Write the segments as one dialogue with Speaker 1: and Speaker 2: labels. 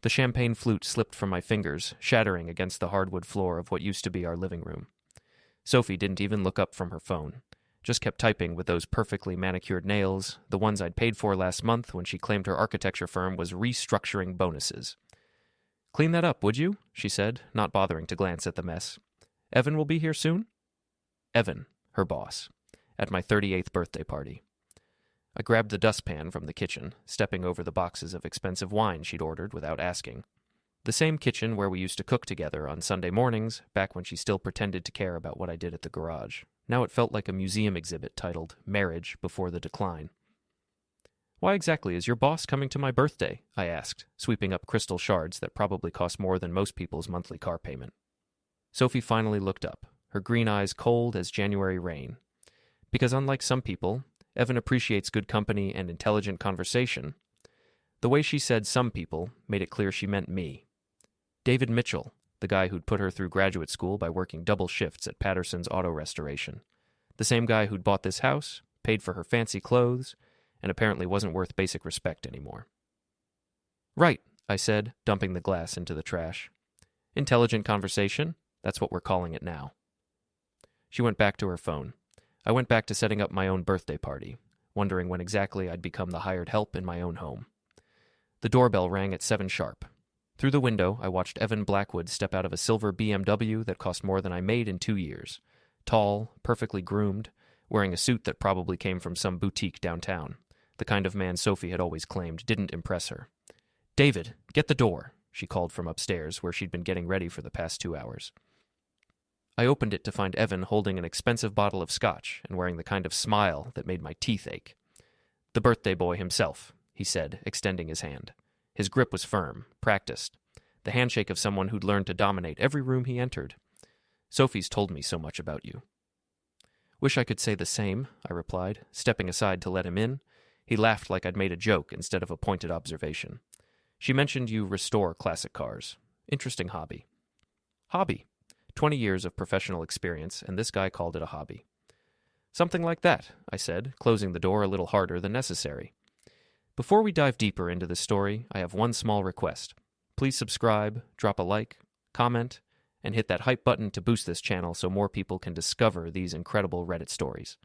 Speaker 1: The champagne flute slipped from my fingers, shattering against the hardwood floor of what used to be our living room. Sophie didn't even look up from her phone, just kept typing with those perfectly manicured nails, the ones I'd paid for last month when she claimed her architecture firm was restructuring bonuses. "Clean that up, would you?" she said, not bothering to glance at the mess. "Evan will be here soon?" Evan, her boss, at my 38th birthday party. I grabbed the dustpan from the kitchen, stepping over the boxes of expensive wine she'd ordered without asking. The same kitchen where we used to cook together on Sunday mornings, back when she still pretended to care about what I did at the garage. Now it felt like a museum exhibit titled Marriage Before the Decline. "Why exactly is your boss coming to my birthday?" I asked, sweeping up crystal shards that probably cost more than most people's monthly car payment. Sophie finally looked up, her green eyes cold as January rain. Because unlike some people, Evan appreciates good company and intelligent conversation. The way she said "some people" made it clear she meant me. David Mitchell, the guy who'd put her through graduate school by working double shifts at Patterson's Auto Restoration. The same guy who'd bought this house, paid for her fancy clothes, and apparently wasn't worth basic respect anymore. "Right," I said, dumping the glass into the trash. "Intelligent conversation, that's what we're calling it now." She went back to her phone. I went back to setting up my own birthday party, wondering when exactly I'd become the hired help in my own home. The doorbell rang at 7 sharp. Through the window, I watched Evan Blackwood step out of a silver BMW that cost more than I made in 2 years. Tall, perfectly groomed, wearing a suit that probably came from some boutique downtown. The kind of man Sophie had always claimed didn't impress her. "David, get the door," she called from upstairs, where she'd been getting ready for the past 2 hours. I opened it to find Evan holding an expensive bottle of scotch and wearing the kind of smile that made my teeth ache. "The birthday boy himself," he said, extending his hand. His grip was firm, practiced, the handshake of someone who'd learned to dominate every room he entered. "Sophie's told me so much about you." "Wish I could say the same," I replied, stepping aside to let him in. He laughed like I'd made a joke instead of a pointed observation. "She mentioned you restore classic cars. Interesting hobby." "Hobby? 20 years of professional experience, and this guy called it a hobby." "Something like that," I said, closing the door a little harder than necessary. "Before we dive deeper into this story, I have one small request. Please subscribe, drop a like, comment, and hit that hype button to boost this channel so more people can discover these incredible Reddit stories."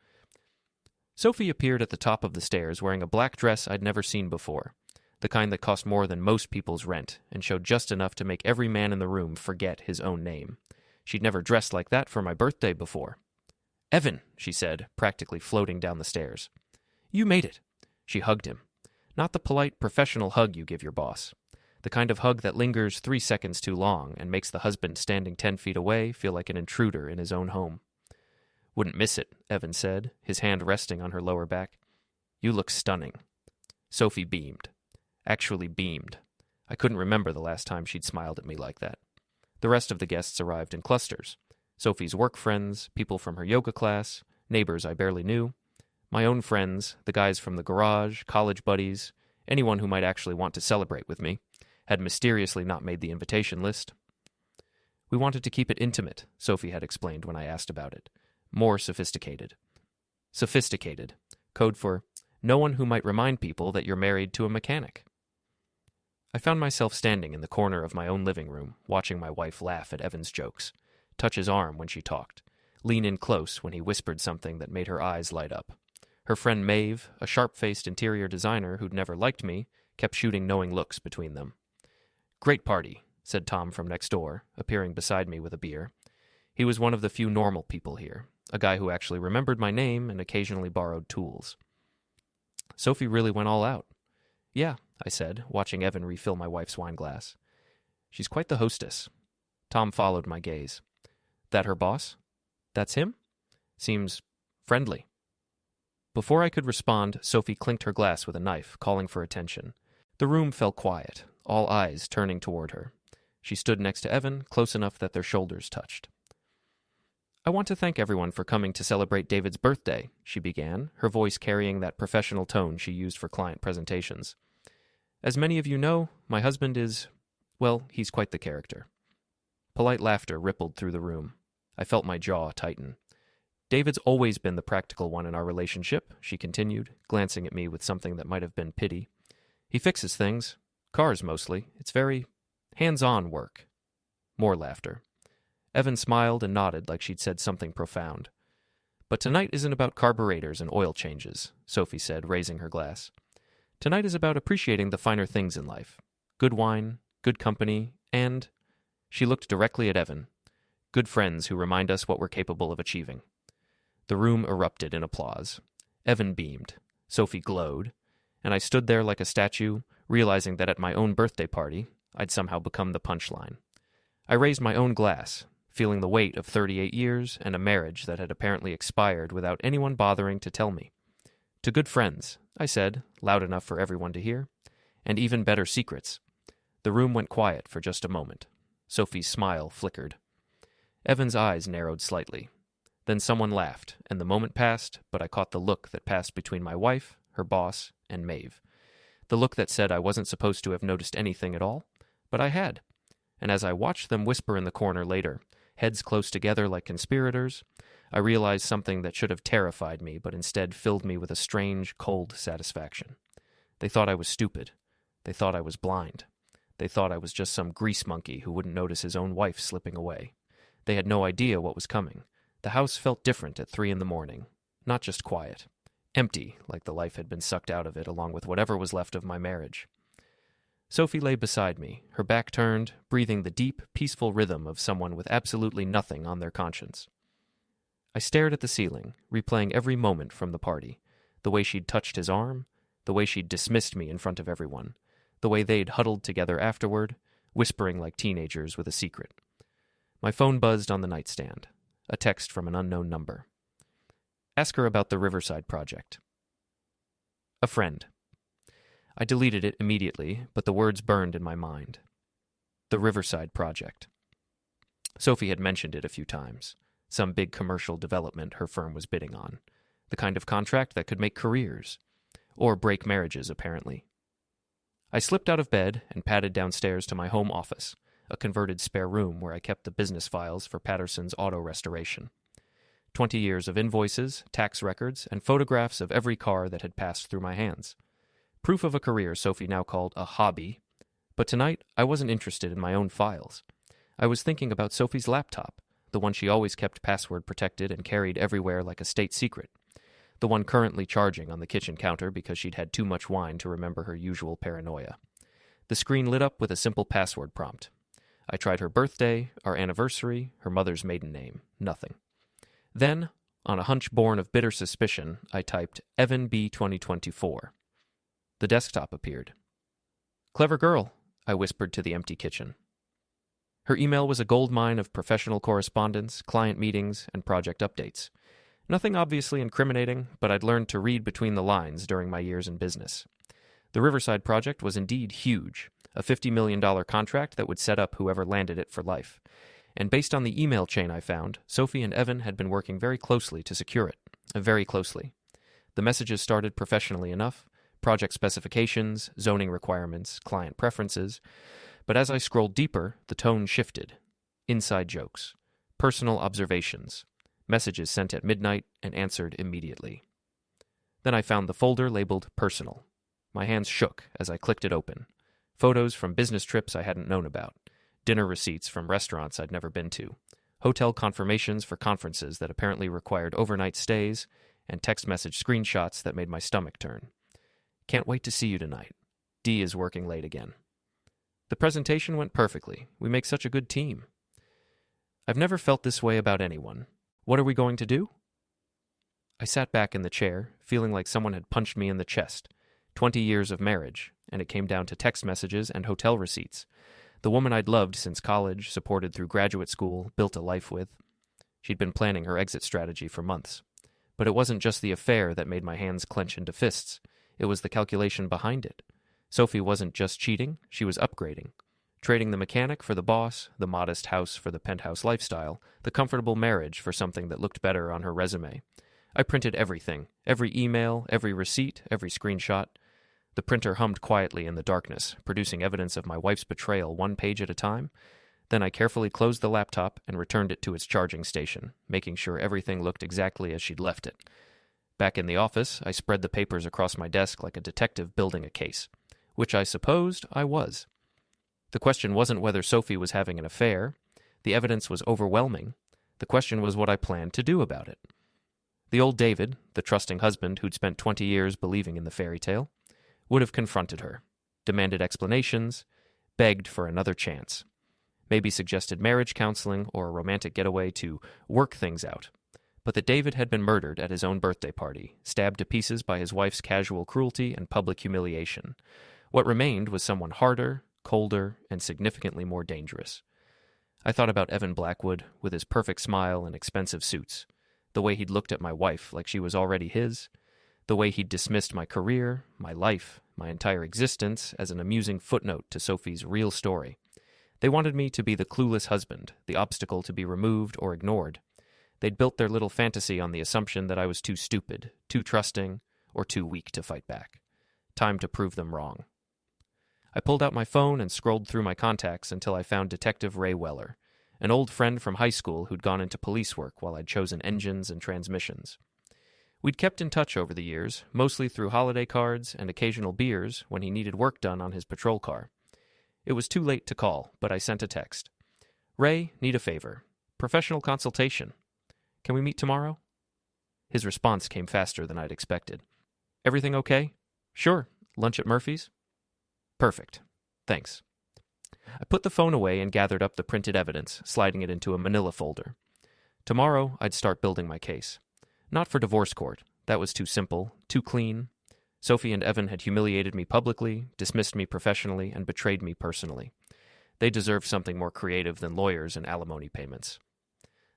Speaker 1: Sophie appeared at the top of the stairs wearing a black dress I'd never seen before, the kind that cost more than most people's rent and showed just enough to make every man in the room forget his own name. She'd never dressed like that for my birthday before. "Evan," she said, practically floating down the stairs. "You made it." She hugged him. Not the polite, professional hug you give your boss. The kind of hug that lingers 3 seconds too long and makes the husband standing 10 feet away feel like an intruder in his own home. "Wouldn't miss it," Evan said, his hand resting on her lower back. "You look stunning." Sophie beamed. Actually beamed. I couldn't remember the last time she'd smiled at me like that. The rest of the guests arrived in clusters. Sophie's work friends, people from her yoga class, neighbors I barely knew, my own friends, the guys from the garage, college buddies, anyone who might actually want to celebrate with me, had mysteriously not made the invitation list. "We wanted to keep it intimate," Sophie had explained when I asked about it. "More sophisticated." Sophisticated, code for no one who might remind people that you're married to a mechanic. I found myself standing in the corner of my own living room, watching my wife laugh at Evan's jokes, touch his arm when she talked, lean in close when he whispered something that made her eyes light up. Her friend Maeve, a sharp-faced interior designer who'd never liked me, kept shooting knowing looks between them. "Great party," said Tom from next door, appearing beside me with a beer. He was one of the few normal people here, a guy who actually remembered my name and occasionally borrowed tools. Sophie really went all out. "Yeah," I said, watching Evan refill my wife's wine glass. "She's quite the hostess." Tom followed my gaze. "That her boss?" "That's him? Seems friendly." Before I could respond, Sophie clinked her glass with a knife, calling for attention. The room fell quiet, all eyes turning toward her. She stood next to Evan, close enough that their shoulders touched. "I want to thank everyone for coming to celebrate David's birthday," she began, her voice carrying that professional tone she used for client presentations. "As many of you know, my husband is, well, he's quite the character." Polite laughter rippled through the room. I felt my jaw tighten. "David's always been the practical one in our relationship," she continued, glancing at me with something that might have been pity. "He fixes things. Cars, mostly. It's very hands-on work. More laughter. Evan smiled and nodded like she'd said something profound. But tonight isn't about carburetors and oil changes, Sophie said, raising her glass. Tonight is about appreciating the finer things in life. Good wine, good company, and... She looked directly at Evan. Good friends who remind us what we're capable of achieving. The room erupted in applause. Evan beamed. Sophie glowed. And I stood there like a statue, realizing that at my own birthday party, I'd somehow become the punchline. I raised my own glass, feeling the weight of 38 years and a marriage that had apparently expired without anyone bothering to tell me. To good friends, I said, loud enough for everyone to hear, and even better secrets. The room went quiet for just a moment. Sophie's smile flickered. Evan's eyes narrowed slightly. Then someone laughed, and the moment passed, but I caught the look that passed between my wife, her boss, and Maeve. The look that said I wasn't supposed to have noticed anything at all, but I had. And as I watched them whisper in the corner later, heads close together like conspirators, I realized something that should have terrified me, but instead filled me with a strange, cold satisfaction. They thought I was stupid. They thought I was blind. They thought I was just some grease monkey who wouldn't notice his own wife slipping away. They had no idea what was coming. The house felt different at 3 a.m, not just quiet. Empty, like the life had been sucked out of it along with whatever was left of my marriage. Sophie lay beside me, her back turned, breathing the deep, peaceful rhythm of someone with absolutely nothing on their conscience. I stared at the ceiling, replaying every moment from the party, the way she'd touched his arm, the way she'd dismissed me in front of everyone, the way they'd huddled together afterward, whispering like teenagers with a secret. My phone buzzed on the nightstand, a text from an unknown number. Ask her about the Riverside project. A friend. I deleted it immediately, but the words burned in my mind. The Riverside project. Sophie had mentioned it a few times. Some big commercial development her firm was bidding on. The kind of contract that could make careers. Or break marriages, apparently. I slipped out of bed and padded downstairs to my home office, a converted spare room where I kept the business files for Patterson's auto restoration. 20 years of invoices, tax records, and photographs of every car that had passed through my hands. Proof of a career Sophie now called a hobby. But tonight, I wasn't interested in my own files. I was thinking about Sophie's laptop, the one she always kept password protected and carried everywhere like a state secret. The one currently charging on the kitchen counter because she'd had too much wine to remember her usual paranoia. The screen lit up with a simple password prompt. I tried her birthday, our anniversary, her mother's maiden name. Nothing. Then, on a hunch born of bitter suspicion, I typed Evan B. 2024. The desktop appeared. Clever girl, I whispered to the empty kitchen. Her email was a goldmine of professional correspondence, client meetings, and project updates. Nothing obviously incriminating, but I'd learned to read between the lines during my years in business. The Riverside project was indeed huge, a $50 million contract that would set up whoever landed it for life. And based on the email chain I found, Sophie and Evan had been working very closely to secure it. Very closely. The messages started professionally enough, project specifications, zoning requirements, client preferences, but as I scrolled deeper, the tone shifted. Inside jokes. Personal observations. Messages sent at midnight and answered immediately. Then I found the folder labeled Personal. My hands shook as I clicked it open. Photos from business trips I hadn't known about. Dinner receipts from restaurants I'd never been to. Hotel confirmations for conferences that apparently required overnight stays, and text message screenshots that made my stomach turn. Can't wait to see you tonight. Dee is working late again. The presentation went perfectly. We make such a good team. I've never felt this way about anyone. What are we going to do? I sat back in the chair, feeling like someone had punched me in the chest. 20 years of marriage, and it came down to text messages and hotel receipts. The woman I'd loved since college, supported through graduate school, built a life with. She'd been planning her exit strategy for months. But it wasn't just the affair that made my hands clench into fists. It was the calculation behind it. Sophie wasn't just cheating, she was upgrading. Trading the mechanic for the boss, the modest house for the penthouse lifestyle, the comfortable marriage for something that looked better on her resume. I printed everything, every email, every receipt, every screenshot. The printer hummed quietly in the darkness, producing evidence of my wife's betrayal one page at a time. Then I carefully closed the laptop and returned it to its charging station, making sure everything looked exactly as she'd left it. Back in the office, I spread the papers across my desk like a detective building a case. which I supposed I was. The question wasn't whether Sophie was having an affair. The evidence was overwhelming. The question was what I planned to do about it. The old David, the trusting husband who'd spent 20 years believing in the fairy tale, would have confronted her, demanded explanations, begged for another chance, maybe suggested marriage counseling or a romantic getaway to work things out. But that David had been murdered at his own birthday party, stabbed to pieces by his wife's casual cruelty and public humiliation. What remained was someone harder, colder, and significantly more dangerous. I thought about Evan Blackwood with his perfect smile and expensive suits, the way he'd looked at my wife like she was already his, the way he'd dismissed my career, my life, my entire existence as an amusing footnote to Sophie's real story. They wanted me to be the clueless husband, the obstacle to be removed or ignored. They'd built their little fantasy on the assumption that I was too stupid, too trusting, or too weak to fight back. Time to prove them wrong. I pulled out my phone and scrolled through my contacts until I found Detective Ray Weller, an old friend from high school who'd gone into police work while I'd chosen engines and transmissions. We'd kept in touch over the years, mostly through holiday cards and occasional beers when he needed work done on his patrol car. It was too late to call, but I sent a text. "Ray, need a favor. Professional consultation. Can we meet tomorrow?" His response came faster than I'd expected. "Everything okay?" "Sure. Lunch at Murphy's?" "Perfect. Thanks." I put the phone away and gathered up the printed evidence, sliding it into a manila folder. Tomorrow, I'd start building my case. Not for divorce court. That was too simple, too clean. Sophie and Evan had humiliated me publicly, dismissed me professionally, and betrayed me personally. They deserved something more creative than lawyers and alimony payments.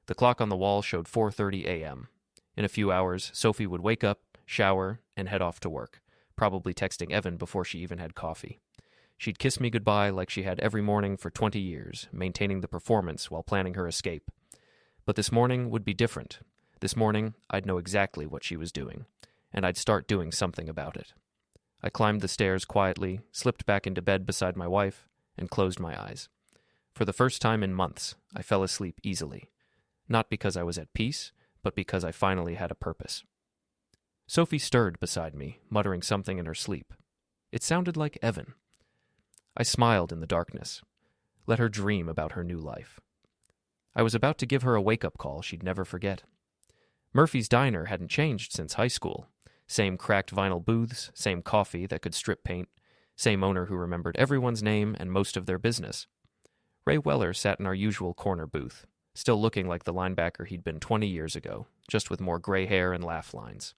Speaker 1: The clock on the wall showed 4:30 a.m. In a few hours, Sophie would wake up, shower, and head off to work, probably texting Evan before she even had coffee. She'd kiss me goodbye like she had every morning for 20 years, maintaining the performance while planning her escape. But this morning would be different. This morning, I'd know exactly what she was doing, and I'd start doing something about it. I climbed the stairs quietly, slipped back into bed beside my wife, and closed my eyes. For the first time in months, I fell asleep easily. Not because I was at peace, but because I finally had a purpose. Sophie stirred beside me, muttering something in her sleep. It sounded like Evan. I smiled in the darkness. Let her dream about her new life. I was about to give her a wake-up call she'd never forget. Murphy's Diner hadn't changed since high school. Same cracked vinyl booths, same coffee that could strip paint, same owner who remembered everyone's name and most of their business. Ray Weller sat in our usual corner booth, still looking like the linebacker he'd been 20 years ago, just with more gray hair and laugh lines.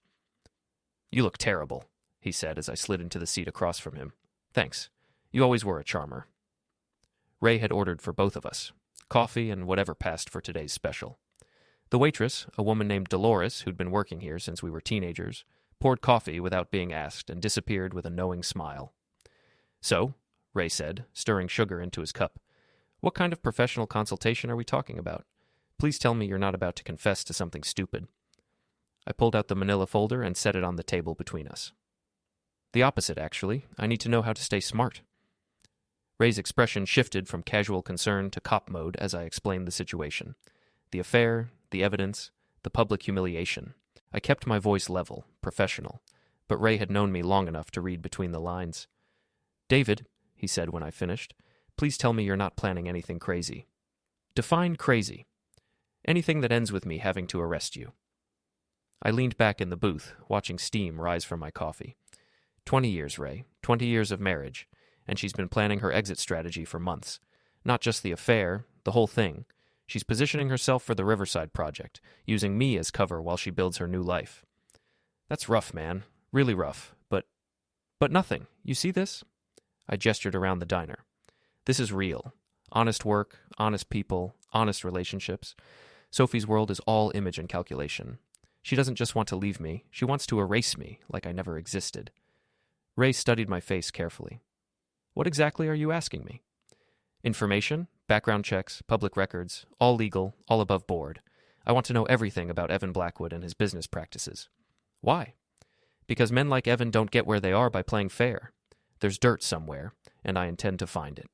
Speaker 1: "You look terrible," he said as I slid into the seat across from him. "Thanks. You always were a charmer." Ray had ordered for both of us, coffee and whatever passed for today's special. The waitress, a woman named Dolores who'd been working here since we were teenagers, poured coffee without being asked and disappeared with a knowing smile. "So," Ray said, stirring sugar into his cup, "what kind of professional consultation are we talking about? Please tell me you're not about to confess to something stupid." I pulled out the manila folder and set it on the table between us. "The opposite, actually. I need to know how to stay smart." Ray's expression shifted from casual concern to cop mode as I explained the situation. The affair, the evidence, the public humiliation. I kept my voice level, professional, but Ray had known me long enough to read between the lines. "David," he said when I finished, "please tell me you're not planning anything crazy." "Define crazy." "Anything that ends with me having to arrest you." I leaned back in the booth, watching steam rise from my coffee. 20 years, Ray. 20 years of marriage, and she's been planning her exit strategy for months. Not just the affair, the whole thing. She's positioning herself for the Riverside project, using me as cover while she builds her new life. That's rough, man. Really rough. But nothing. You see this? I gestured around the diner. This is real. Honest work, honest people, honest relationships. Sophie's world is all image and calculation. She doesn't just want to leave me. She wants to erase me, like I never existed. Ray studied my face carefully. "What exactly are you asking me?" "Information, background checks, public records, all legal, all above board. I want to know everything about Evan Blackwood and his business practices." "Why?" "Because men like Evan don't get where they are by playing fair. There's dirt somewhere, and I intend to find it."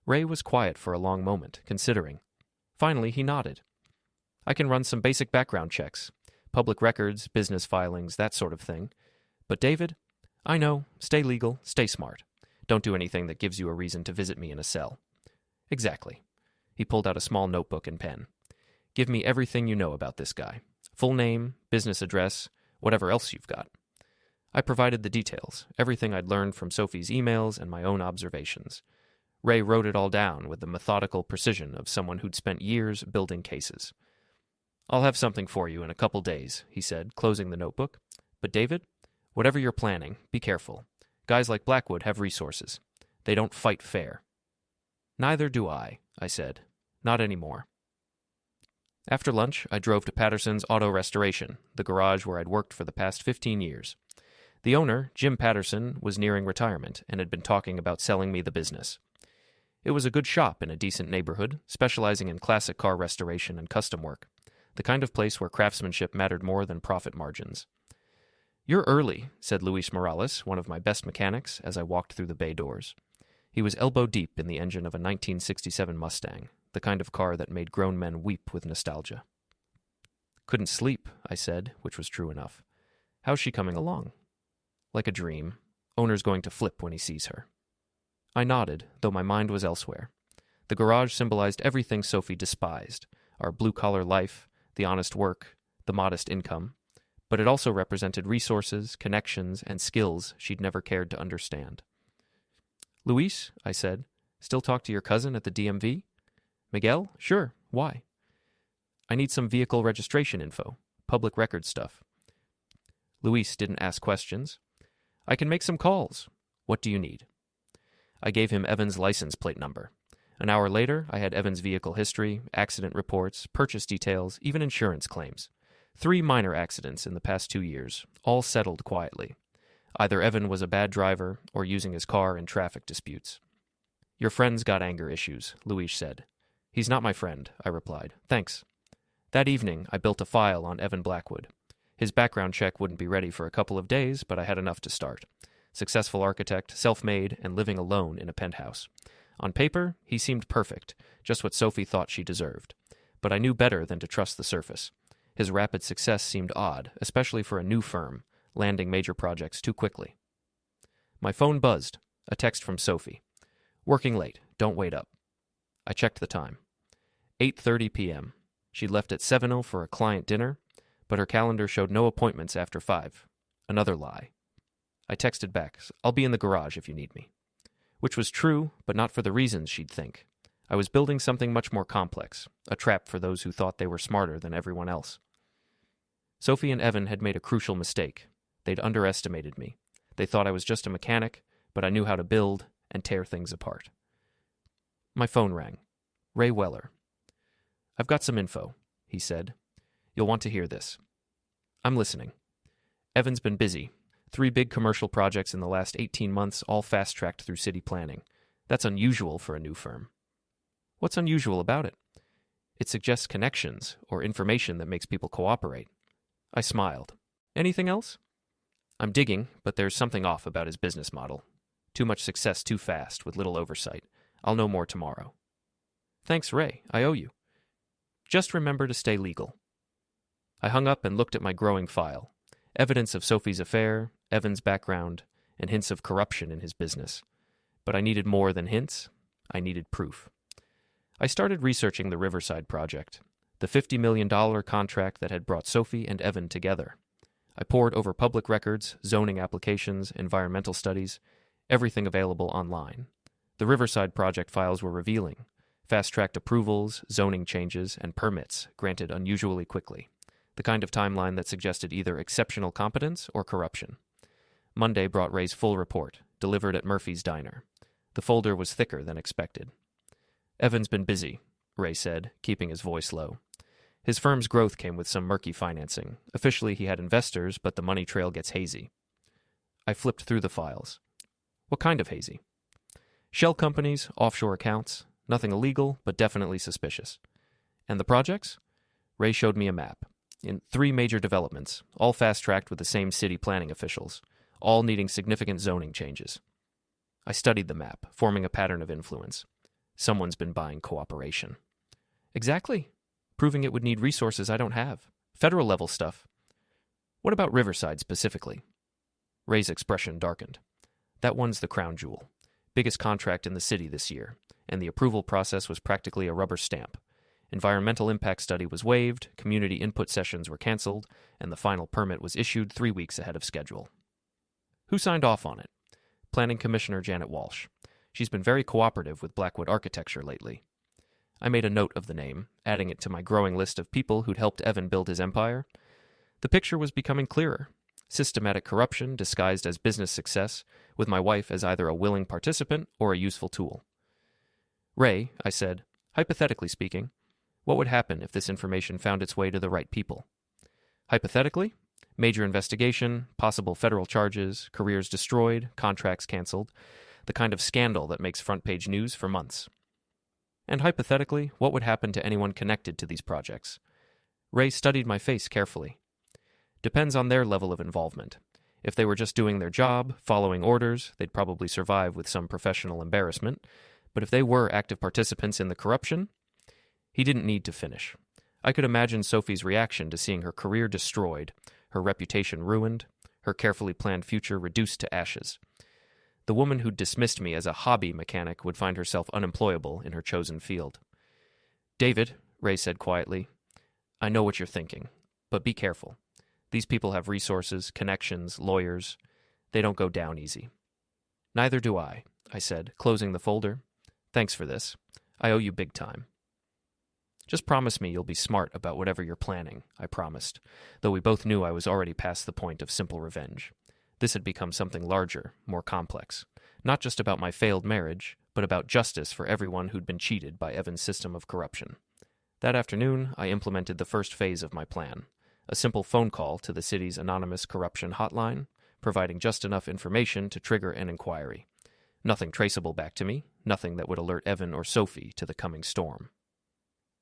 Speaker 1: Ray was quiet for a long moment, considering. Finally, he nodded. "I can run some basic background checks. Public records, business filings, that sort of thing. But David, I know, stay legal, stay smart. Don't do anything that gives you a reason to visit me in a cell. Exactly. He pulled out a small notebook and pen. Give me everything you know about this guy. Full name, business address, whatever else you've got. I provided the details, everything I'd learned from Sophie's emails and my own observations. Ray wrote it all down with the methodical precision of someone who'd spent years building cases. I'll have something for you in a couple days, he said, closing the notebook. But David, whatever you're planning, be careful. Guys like Blackwood have resources. They don't fight fair. Neither do I said. Not anymore. After lunch, I drove to Patterson's Auto Restoration, the garage where I'd worked for the past 15 years. The owner, Jim Patterson, was nearing retirement and had been talking about selling me the business. It was a good shop in a decent neighborhood, specializing in classic car restoration and custom work, the kind of place where craftsmanship mattered more than profit margins. You're early, said Luis Morales, one of my best mechanics, as I walked through the bay doors. He was elbow-deep in the engine of a 1967 Mustang, the kind of car that made grown men weep with nostalgia. Couldn't sleep, I said, which was true enough. How's she coming along? Like a dream. Owner's going to flip when he sees her. I nodded, though my mind was elsewhere. The garage symbolized everything Sophie despised, our blue-collar life, the honest work, the modest income, but it also represented resources, connections, and skills she'd never cared to understand. Luis, I said, still talk to your cousin at the DMV? Miguel? Sure. Why? I need some vehicle registration info, public record stuff. Luis didn't ask questions. I can make some calls. What do you need? I gave him Evan's license plate number. An hour later, I had Evan's vehicle history, accident reports, purchase details, even insurance claims. 3 minor accidents in the past 2 years, all settled quietly. Either Evan was a bad driver or using his car in traffic disputes. Your friend's got anger issues, Luis said. He's not my friend, I replied. Thanks. That evening, I built a file on Evan Blackwood. His background check wouldn't be ready for a couple of days, but I had enough to start. Successful architect, self-made, and living alone in a penthouse. On paper, he seemed perfect, just what Sophie thought she deserved. But I knew better than to trust the surface. His rapid success seemed odd, especially for a new firm, landing major projects too quickly. My phone buzzed, a text from Sophie. Working late, don't wait up. I checked the time. 8:30 p.m. She'd left at 7:00 for a client dinner, but her calendar showed no appointments after 5. Another lie. I texted back, I'll be in the garage if you need me. Which was true, but not for the reasons she'd think. I was building something much more complex, a trap for those who thought they were smarter than everyone else. Sophie and Evan had made a crucial mistake. They'd underestimated me. They thought I was just a mechanic, but I knew how to build and tear things apart. My phone rang. Ray Weller. I've got some info, he said. You'll want to hear this. I'm listening. Evan's been busy. 3 big commercial projects in the last 18 months, all fast-tracked through city planning. That's unusual for a new firm. What's unusual about it? It suggests connections or information that makes people cooperate. I smiled. Anything else? I'm digging, but there's something off about his business model. Too much success too fast, with little oversight. I'll know more tomorrow. Thanks, Ray. I owe you. Just remember to stay legal. I hung up and looked at my growing file. Evidence of Sophie's affair, Evan's background, and hints of corruption in his business. But I needed more than hints. I needed proof. I started researching the Riverside project, the $50 million contract that had brought Sophie and Evan together. I pored over public records, zoning applications, environmental studies, everything available online. The Riverside project files were revealing. Fast-tracked approvals, zoning changes, and permits granted unusually quickly. The kind of timeline that suggested either exceptional competence or corruption. Monday brought Ray's full report, delivered at Murphy's Diner. The folder was thicker than expected. Evan's been busy, Ray said, keeping his voice low. His firm's growth came with some murky financing. Officially, he had investors, but the money trail gets hazy. I flipped through the files. What kind of hazy? Shell companies, offshore accounts, nothing illegal, but definitely suspicious. And the projects? Ray showed me a map. In 3 major developments, all fast-tracked with the same city planning officials, all needing significant zoning changes. I studied the map, forming a pattern of influence. Someone's been buying cooperation. Exactly. Proving it would need resources I don't have. Federal-level stuff. What about Riverside specifically? Ray's expression darkened. That one's the crown jewel. Biggest contract in the city this year, and the approval process was practically a rubber stamp. Environmental impact study was waived, community input sessions were canceled, and the final permit was issued 3 weeks ahead of schedule. Who signed off on it? Planning Commissioner Janet Walsh. She's been very cooperative with Blackwood architecture lately. I made a note of the name, adding it to my growing list of people who'd helped Evan build his empire. The picture was becoming clearer. Systematic corruption disguised as business success, with my wife as either a willing participant or a useful tool. Ray, I said, hypothetically speaking, what would happen if this information found its way to the right people? Hypothetically, major investigation, possible federal charges, careers destroyed, contracts canceled, the kind of scandal that makes front-page news for months. And hypothetically, what would happen to anyone connected to these projects? Ray studied my face carefully. Depends on their level of involvement. If they were just doing their job, following orders, they'd probably survive with some professional embarrassment. But if they were active participants in the corruption, he didn't need to finish. I could imagine Sophie's reaction to seeing her career destroyed, her reputation ruined, her carefully planned future reduced to ashes. The woman who'd dismissed me as a hobby mechanic would find herself unemployable in her chosen field. David, Ray said quietly, I know what you're thinking, but be careful. These people have resources, connections, lawyers. They don't go down easy. Neither do I said, closing the folder. Thanks for this. I owe you big time. Just promise me you'll be smart about whatever you're planning, I promised, though we both knew I was already past the point of simple revenge. This had become something larger, more complex, not just about my failed marriage, but about justice for everyone who'd been cheated by Evan's system of corruption. That afternoon, I implemented the first phase of my plan, a simple phone call to the city's anonymous corruption hotline, providing just enough information to trigger an inquiry. Nothing traceable back to me, nothing that would alert Evan or Sophie to the coming storm.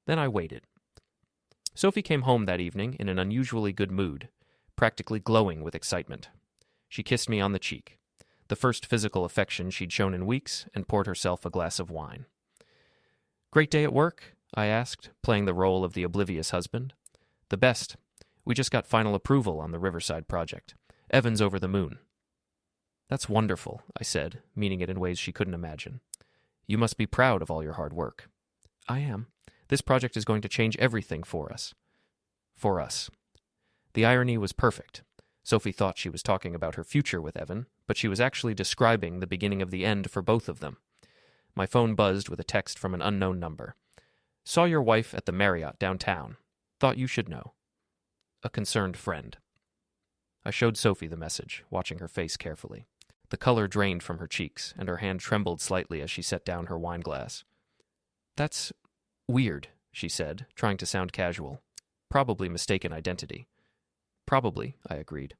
Speaker 1: Then I waited. Sophie came home that evening in an unusually good mood, practically glowing with excitement. She kissed me on the cheek, the first physical affection she'd shown in weeks, and poured herself a glass of wine. Great day at work? I asked, playing the role of the oblivious husband. The best. We just got final approval on the Riverside project. Evan's over the moon. That's wonderful, I said, meaning it in ways she couldn't imagine. You must be proud of all your hard work. I am. This project is going to change everything for us. For us. The irony was perfect. Sophie thought she was talking about her future with Evan, but she was actually describing the beginning of the end for both of them. My phone buzzed with a text from an unknown number. Saw your wife at the Marriott downtown. Thought you should know. A concerned friend. I showed Sophie the message, watching her face carefully. The color drained from her cheeks, and her hand trembled slightly as she set down her wine glass. That's weird, she said, trying to sound casual. Probably mistaken identity. Probably, I agreed.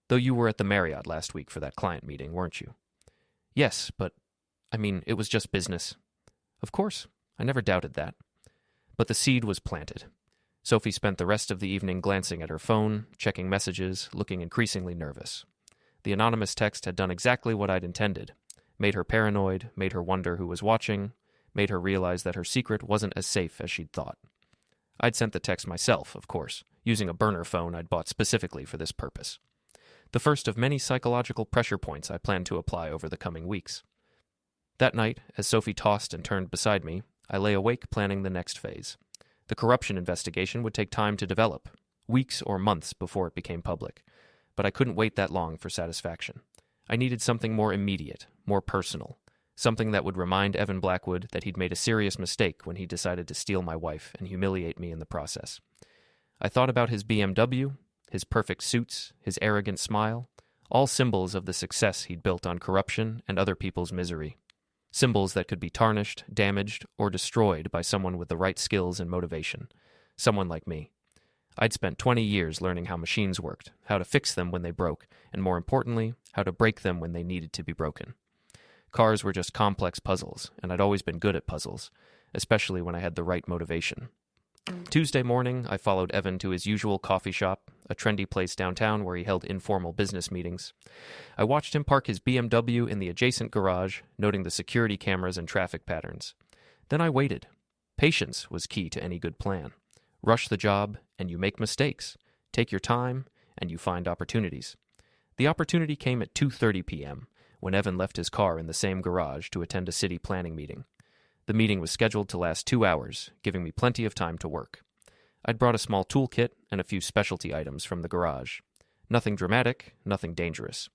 Speaker 1: Though you were at the Marriott last week for that client meeting, weren't you? Yes, but, it was just business. Of course, I never doubted that. But the seed was planted. Sophie spent the rest of the evening glancing at her phone, checking messages, looking increasingly nervous. The anonymous text had done exactly what I'd intended. Made her paranoid, made her wonder who was watching, made her realize that her secret wasn't as safe as she'd thought. I'd sent the text myself, of course, using a burner phone I'd bought specifically for this purpose. The first of many psychological pressure points I planned to apply over the coming weeks. That night, as Sophie tossed and turned beside me, I lay awake planning the next phase. The corruption investigation would take time to develop, weeks or months before it became public, but I couldn't wait that long for satisfaction. I needed something more immediate, more personal, something that would remind Evan Blackwood that he'd made a serious mistake when he decided to steal my wife and humiliate me in the process. I thought about his BMW, his perfect suits, his arrogant smile, all symbols of the success he'd built on corruption and other people's misery. Symbols that could be tarnished, damaged, or destroyed by someone with the right skills and motivation. Someone like me. I'd spent 20 years learning how machines worked, how to fix them when they broke, and more importantly, how to break them when they needed to be broken. Cars were just complex puzzles, and I'd always been good at puzzles, especially when I had the right motivation. Tuesday morning, I followed Evan to his usual coffee shop, a trendy place downtown where he held informal business meetings. I watched him park his BMW in the adjacent garage, noting the security cameras and traffic patterns. Then I waited. Patience was key to any good plan. Rush the job, and you make mistakes. Take your time, and you find opportunities. The opportunity came at 2:30 p.m., when Evan left his car in the same garage to attend a city planning meeting. The meeting was scheduled to last 2 hours, giving me plenty of time to work. I'd brought a small toolkit and a few specialty items from the garage. Nothing dramatic, nothing dangerous.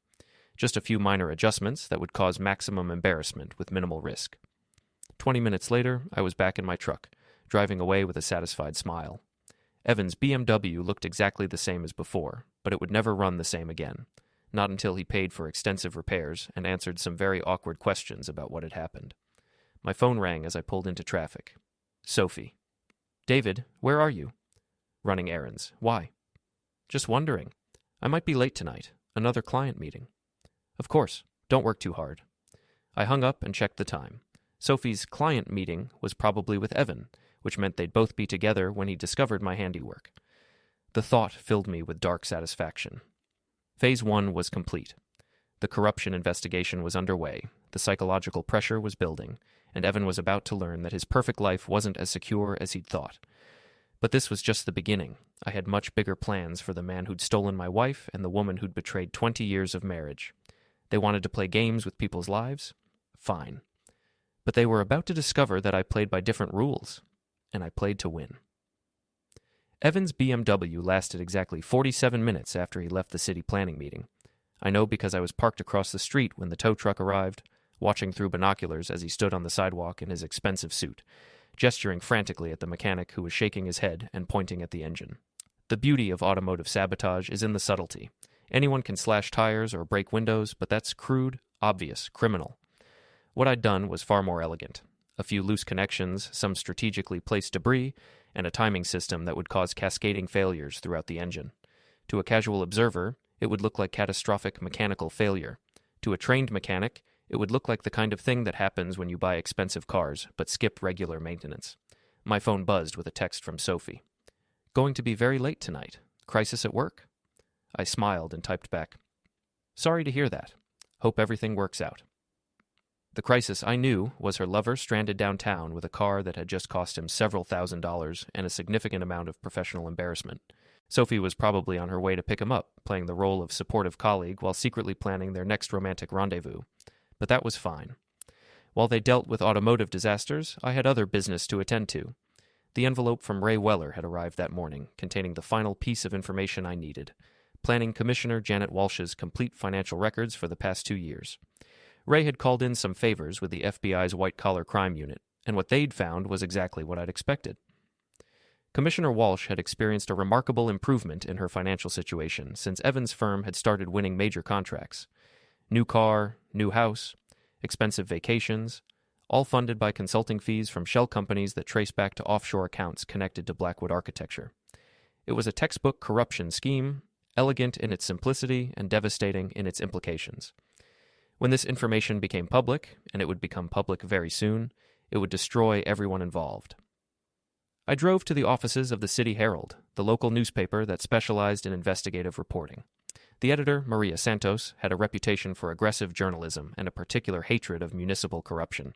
Speaker 1: Just a few minor adjustments that would cause maximum embarrassment with minimal risk. 20 minutes later, I was back in my truck, driving away with a satisfied smile. Evan's BMW looked exactly the same as before, but it would never run the same again. Not until he paid for extensive repairs and answered some very awkward questions about what had happened. My phone rang as I pulled into traffic. Sophie. David, where are you? Running errands. Why? Just wondering. I might be late tonight. Another client meeting. Of course. Don't work too hard. I hung up and checked the time. Sophie's client meeting was probably with Evan, which meant they'd both be together when he discovered my handiwork. The thought filled me with dark satisfaction. Phase 1 was complete. The corruption investigation was underway, the psychological pressure was building, and Evan was about to learn that his perfect life wasn't as secure as he'd thought. But this was just the beginning. I had much bigger plans for the man who'd stolen my wife and the woman who'd betrayed 20 years of marriage. They wanted to play games with people's lives? Fine. But they were about to discover that I played by different rules, and I played to win. Evan's BMW lasted exactly 47 minutes after he left the city planning meeting. I know because I was parked across the street when the tow truck arrived, watching through binoculars as he stood on the sidewalk in his expensive suit, gesturing frantically at the mechanic who was shaking his head and pointing at the engine. The beauty of automotive sabotage is in the subtlety. Anyone can slash tires or break windows, but that's crude, obvious, criminal. What I'd done was far more elegant. A few loose connections, some strategically placed debris, and a timing system that would cause cascading failures throughout the engine. To a casual observer, it would look like catastrophic mechanical failure. To a trained mechanic, it would look like the kind of thing that happens when you buy expensive cars but skip regular maintenance. My phone buzzed with a text from Sophie. Going to be very late tonight. Crisis at work? I smiled and typed back. Sorry to hear that. Hope everything works out. The crisis, I knew, was her lover stranded downtown with a car that had just cost him several $1,000s and a significant amount of professional embarrassment. Sophie was probably on her way to pick him up, playing the role of supportive colleague while secretly planning their next romantic rendezvous. But that was fine. While they dealt with automotive disasters, I had other business to attend to. The envelope from Ray Weller had arrived that morning, containing the final piece of information I needed. Planning Commissioner Janet Walsh's complete financial records for the past 2 years. Ray had called in some favors with the FBI's white-collar crime unit, and what they'd found was exactly what I'd expected. Commissioner Walsh had experienced a remarkable improvement in her financial situation since Evans' firm had started winning major contracts. New car, new house, expensive vacations, all funded by consulting fees from shell companies that trace back to offshore accounts connected to Blackwood architecture. It was a textbook corruption scheme, elegant in its simplicity and devastating in its implications. When this information became public, and it would become public very soon, it would destroy everyone involved. I drove to the offices of the City Herald, the local newspaper that specialized in investigative reporting. The editor, Maria Santos, had a reputation for aggressive journalism and a particular hatred of municipal corruption.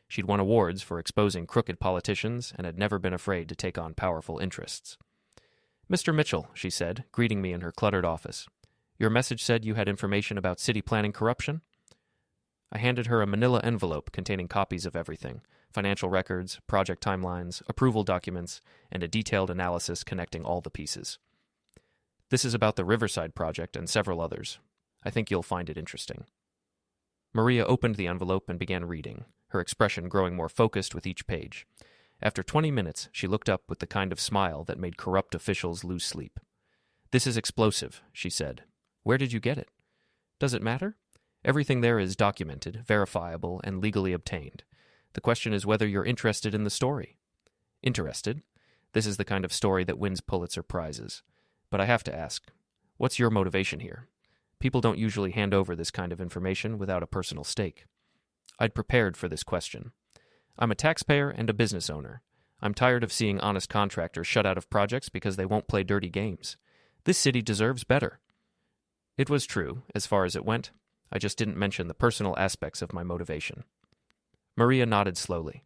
Speaker 1: She'd won awards for exposing crooked politicians and had never been afraid to take on powerful interests. Mr. Mitchell, she said, greeting me in her cluttered office. Your message said you had information about city planning corruption? I handed her a manila envelope containing copies of everything, financial records, project timelines, approval documents, and a detailed analysis connecting all the pieces. This is about the Riverside project and several others. I think you'll find it interesting. Maria opened the envelope and began reading, her expression growing more focused with each page. After 20 minutes, she looked up with the kind of smile that made corrupt officials lose sleep. This is explosive, she said. Where did you get it? Does it matter? Everything there is documented, verifiable, and legally obtained. The question is whether you're interested in the story. Interested? This is the kind of story that wins Pulitzer Prizes. But I have to ask, what's your motivation here? People don't usually hand over this kind of information without a personal stake. I'd prepared for this question. I'm a taxpayer and a business owner. I'm tired of seeing honest contractors shut out of projects because they won't play dirty games. This city deserves better. It was true, as far as it went. I just didn't mention the personal aspects of my motivation. Maria nodded slowly.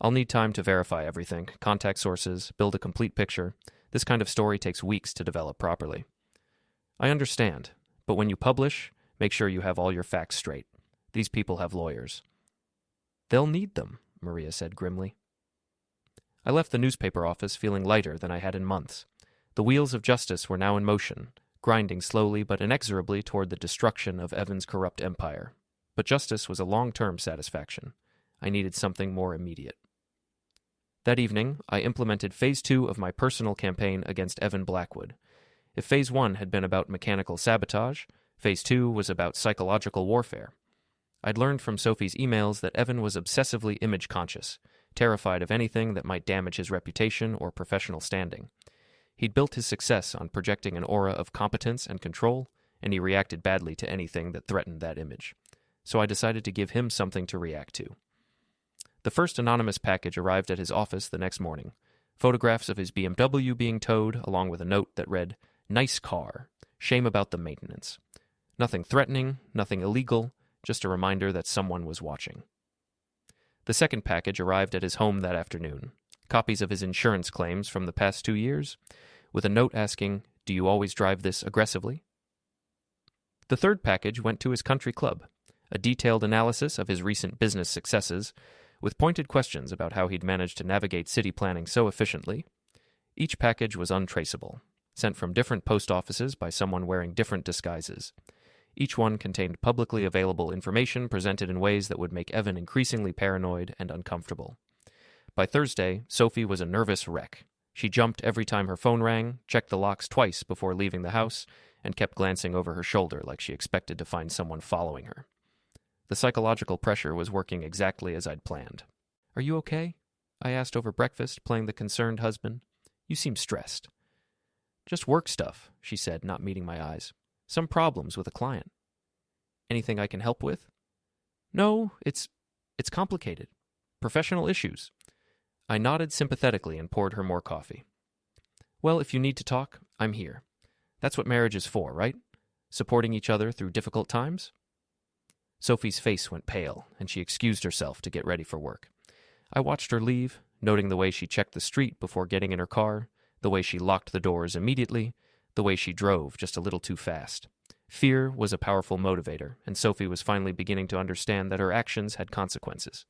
Speaker 1: I'll need time to verify everything, contact sources, build a complete picture. This kind of story takes weeks to develop properly. I understand, but when you publish, make sure you have all your facts straight. These people have lawyers." "They'll need them," Maria said grimly. I left the newspaper office feeling lighter than I had in months. The wheels of justice were now in motion, grinding slowly but inexorably toward the destruction of Evan's corrupt empire. But justice was a long-term satisfaction. I needed something more immediate. That evening, I implemented Phase 2 of my personal campaign against Evan Blackwood. If Phase 1 had been about mechanical sabotage, Phase 2 was about psychological warfare. I'd learned from Sophie's emails that Evan was obsessively image-conscious, terrified of anything that might damage his reputation or professional standing. He'd built his success on projecting an aura of competence and control, and he reacted badly to anything that threatened that image. So I decided to give him something to react to. The first anonymous package arrived at his office the next morning. Photographs of his BMW being towed, along with a note that read, "Nice car. Shame about the maintenance." Nothing threatening, nothing illegal, just a reminder that someone was watching. The second package arrived at his home that afternoon. Copies of his insurance claims from the past 2 years, with a note asking, "Do you always drive this aggressively?" The third package went to his country club, a detailed analysis of his recent business successes, with pointed questions about how he'd managed to navigate city planning so efficiently. Each package was untraceable, sent from different post offices by someone wearing different disguises. Each one contained publicly available information presented in ways that would make Evan increasingly paranoid and uncomfortable. By Thursday, Sophie was a nervous wreck. She jumped every time her phone rang, checked the locks twice before leaving the house, and kept glancing over her shoulder like she expected to find someone following her. The psychological pressure was working exactly as I'd planned. "Are you okay?" I asked over breakfast, playing the concerned husband. "You seem stressed." "Just work stuff," she said, not meeting my eyes. "Some problems with a client." "Anything I can help with?" "No, it's complicated. Professional issues." I nodded sympathetically and poured her more coffee. "Well, if you need to talk, I'm here. That's what marriage is for, right? Supporting each other through difficult times?" Sophie's face went pale, and she excused herself to get ready for work. I watched her leave, noting the way she checked the street before getting in her car, the way she locked the doors immediately, the way she drove just a little too fast. Fear was a powerful motivator, and Sophie was finally beginning to understand that her actions had consequences.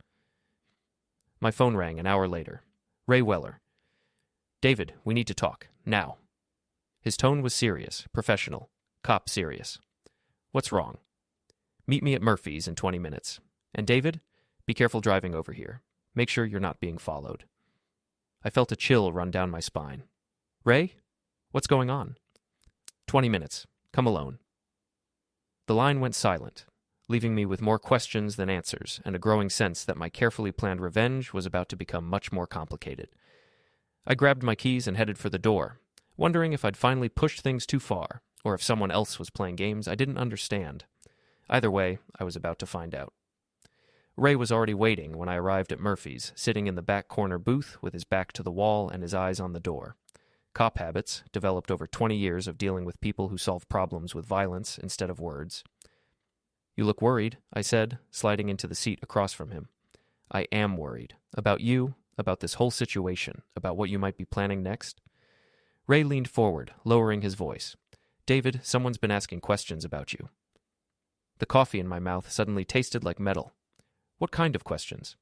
Speaker 1: My phone rang an hour later. Ray Weller. "David, we need to talk. Now." His tone was serious, professional, cop serious. "What's wrong?" "Meet me at Murphy's in 20 minutes. And David, be careful driving over here. Make sure you're not being followed." I felt a chill run down my spine. "Ray? What's going on?" 20 minutes. Come alone." The line went silent, leaving me with more questions than answers and a growing sense that my carefully planned revenge was about to become much more complicated. I grabbed my keys and headed for the door, wondering if I'd finally pushed things too far, or if someone else was playing games I didn't understand. Either way, I was about to find out. Ray was already waiting when I arrived at Murphy's, sitting in the back corner booth with his back to the wall and his eyes on the door. Cop habits, developed over 20 years of dealing with people who solve problems with violence instead of words. "You look worried," I said, sliding into the seat across from him. "I am worried. About you, about this whole situation, about what you might be planning next." Ray leaned forward, lowering his voice. "David, someone's been asking questions about you." The coffee in my mouth suddenly tasted like metal. "What kind of questions?"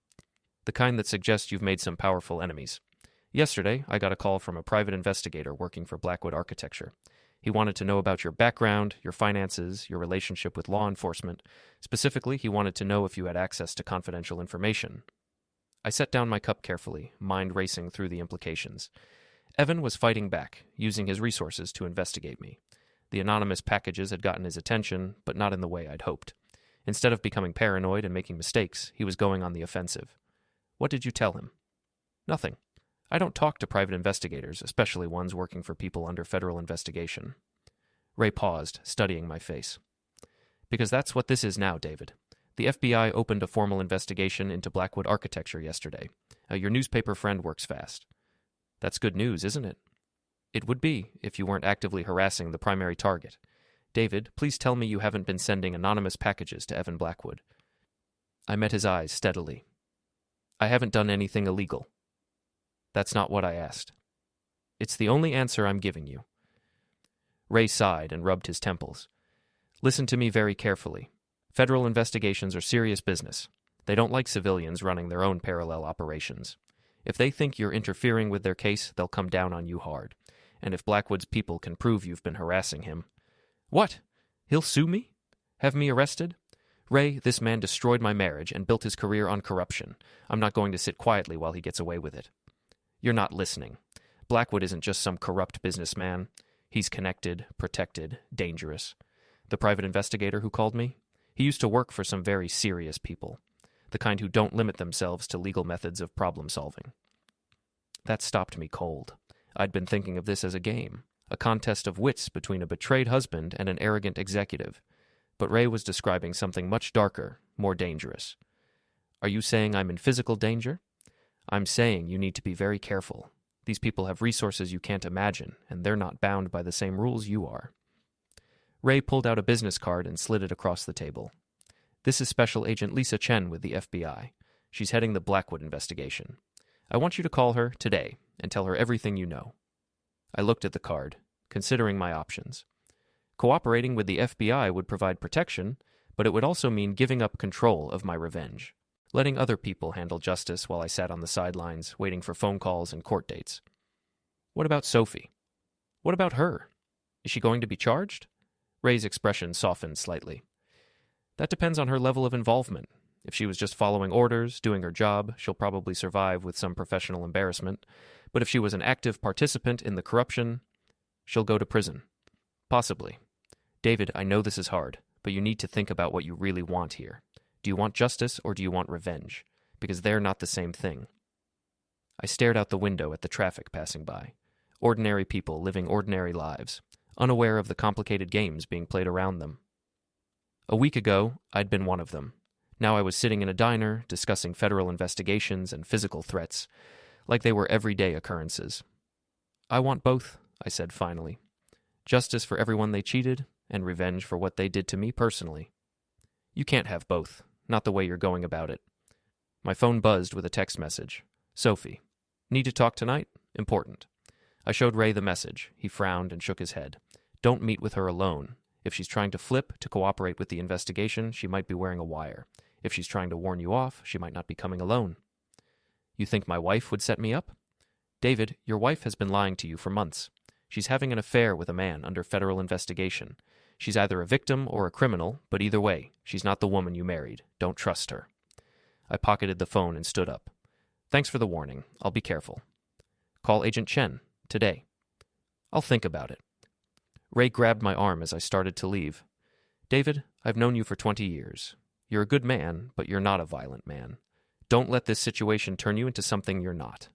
Speaker 1: "The kind that suggest you've made some powerful enemies. Yesterday, I got a call from a private investigator working for Blackwood Architecture. He wanted to know about your background, your finances, your relationship with law enforcement. Specifically, he wanted to know if you had access to confidential information." I set down my cup carefully, mind racing through the implications. Evan was fighting back, using his resources to investigate me. The anonymous packages had gotten his attention, but not in the way I'd hoped. Instead of becoming paranoid and making mistakes, he was going on the offensive. "What did you tell him?" "Nothing. I don't talk to private investigators, especially ones working for people under federal investigation." Ray paused, studying my face. "Because that's what this is now, David. The FBI opened a formal investigation into Blackwood Architecture yesterday. Your newspaper friend works fast." "That's good news, isn't it?" "It would be, if you weren't actively harassing the primary target. David, please tell me you haven't been sending anonymous packages to Evan Blackwood." I met his eyes steadily. "I haven't done anything illegal." "That's not what I asked." "It's the only answer I'm giving you." Ray sighed and rubbed his temples. "Listen to me very carefully. Federal investigations are serious business. They don't like civilians running their own parallel operations. If they think you're interfering with their case, they'll come down on you hard. And if Blackwood's people can prove you've been harassing him... What? He'll sue me? Have me arrested? Ray, this man destroyed my marriage and built his career on corruption. I'm not going to sit quietly while he gets away with it. You're not listening. Blackwood isn't just some corrupt businessman. He's connected, protected, dangerous. The private investigator who called me? He used to work for some very serious people. The kind who don't limit themselves to legal methods of problem solving. That stopped me cold. I'd been thinking of this as a game, a contest of wits between a betrayed husband and an arrogant executive. But Ray was describing something much darker, more dangerous. Are you saying I'm in physical danger? I'm saying you need to be very careful. These people have resources you can't imagine, and they're not bound by the same rules you are. Ray pulled out a business card and slid it across the table. This is Special Agent Lisa Chen with the FBI. She's heading the Blackwood investigation. I want you to call her today and tell her everything you know. I looked at the card, considering my options. Cooperating with the FBI would provide protection, but it would also mean giving up control of my revenge, letting other people handle justice while I sat on the sidelines, waiting for phone calls and court dates. What about Sophie? What about her? Is she going to be charged? Ray's expression softened slightly. That depends on her level of involvement. If she was just following orders, doing her job, she'll probably survive with some professional embarrassment. But if she was an active participant in the corruption, she'll go to prison. Possibly. David, I know this is hard, but you need to think about what you really want here. Do you want justice or do you want revenge? Because they're not the same thing. I stared out the window at the traffic passing by. Ordinary people living ordinary lives, unaware of the complicated games being played around them. A week ago, I'd been one of them. Now I was sitting in a diner, discussing federal investigations and physical threats, like they were everyday occurrences. I want both, I said finally. Justice for everyone they cheated, and revenge for what they did to me personally. You can't have both, not the way you're going about it. My phone buzzed with a text message. Sophie. Need to talk tonight? Important. I showed Ray the message. He frowned and shook his head. Don't meet with her alone. If she's trying to flip to cooperate with the investigation, she might be wearing a wire. If she's trying to warn you off, she might not be coming alone. You think my wife would set me up? David, your wife has been lying to you for months. She's having an affair with a man under federal investigation. She's either a victim or a criminal, but either way, she's not the woman you married. Don't trust her. I pocketed the phone and stood up. Thanks for the warning. I'll be careful. Call Agent Chen, today. I'll think about it. Ray grabbed my arm as I started to leave. David, I've known you for 20 years. You're a good man, but you're not a violent man. Don't let this situation turn you into something you're not.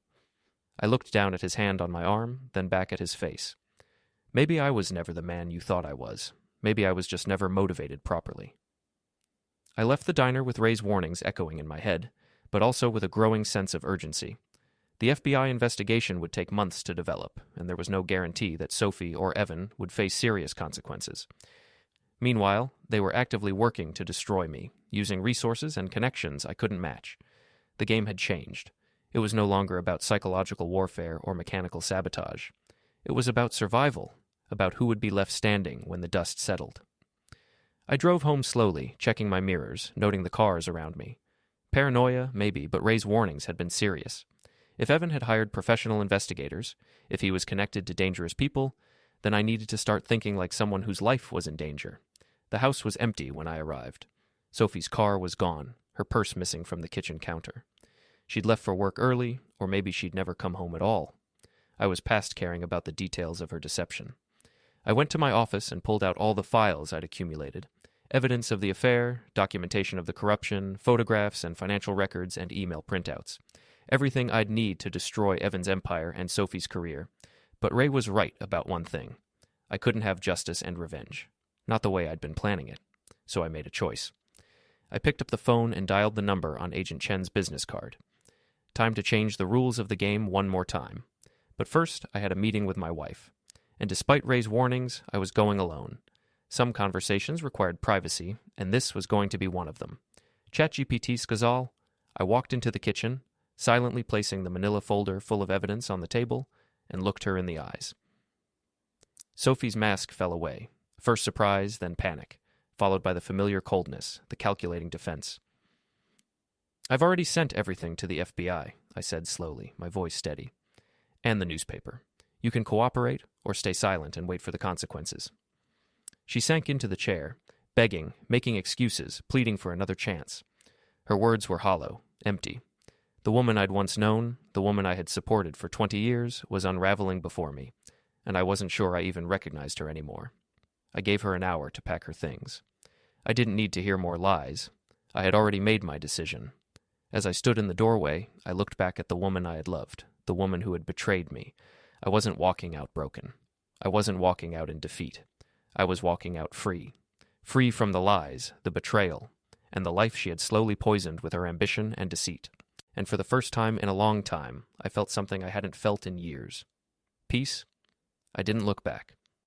Speaker 1: I looked down at his hand on my arm, then back at his face. Maybe I was never the man you thought I was. Maybe I was just never motivated properly. I left the diner with Ray's warnings echoing in my head, but also with a growing sense of urgency. The FBI investigation would take months to develop, and there was no guarantee that Sophie or Evan would face serious consequences. Meanwhile, they were actively working to destroy me, using resources and connections I couldn't match. The game had changed. It was no longer about psychological warfare or mechanical sabotage. It was about survival, about who would be left standing when the dust settled. I drove home slowly, checking my mirrors, noting the cars around me. Paranoia, maybe, but Ray's warnings had been serious. If Evan had hired professional investigators, if he was connected to dangerous people, then I needed to start thinking like someone whose life was in danger. The house was empty when I arrived. Sophie's car was gone, her purse missing from the kitchen counter. She'd left for work early, or maybe she'd never come home at all. I was past caring about the details of her deception. I went to my office and pulled out all the files I'd accumulated. Evidence of the affair, documentation of the corruption, photographs and financial records and email printouts. Everything I'd need to destroy Evan's empire and Sophie's career. But Ray was right about one thing. I couldn't have justice and revenge. Not the way I'd been planning it. So I made a choice. I picked up the phone and dialed the number on Agent Chen's business card. Time to change the rules of the game one more time. But first, I had a meeting with my wife. And despite Ray's warnings, I was going alone. Some conversations required privacy, and this was going to be one of them. ChatGPT Skazal, I walked into the kitchen, silently placing the manila folder full of evidence on the table, and looked her in the eyes. Sophie's mask fell away. First surprise, then panic. followed by the familiar coldness, the calculating defense. "I've already sent everything to the FBI," I said slowly, my voice steady. "And the newspaper. You can cooperate or stay silent and wait for the consequences." She sank into the chair, begging, making excuses, pleading for another chance. Her words were hollow, empty. The woman I'd once known, the woman I had supported for 20 years, was unraveling before me, and I wasn't sure I even recognized her anymore. I gave her an hour to pack her things. I didn't need to hear more lies. I had already made my decision. As I stood in the doorway, I looked back at the woman I had loved, the woman who had betrayed me. I wasn't walking out broken. I wasn't walking out in defeat. I was walking out free. Free from the lies, the betrayal, and the life she had slowly poisoned with her ambition and deceit. And for the first time in a long time, I felt something I hadn't felt in years. Peace. I didn't look back.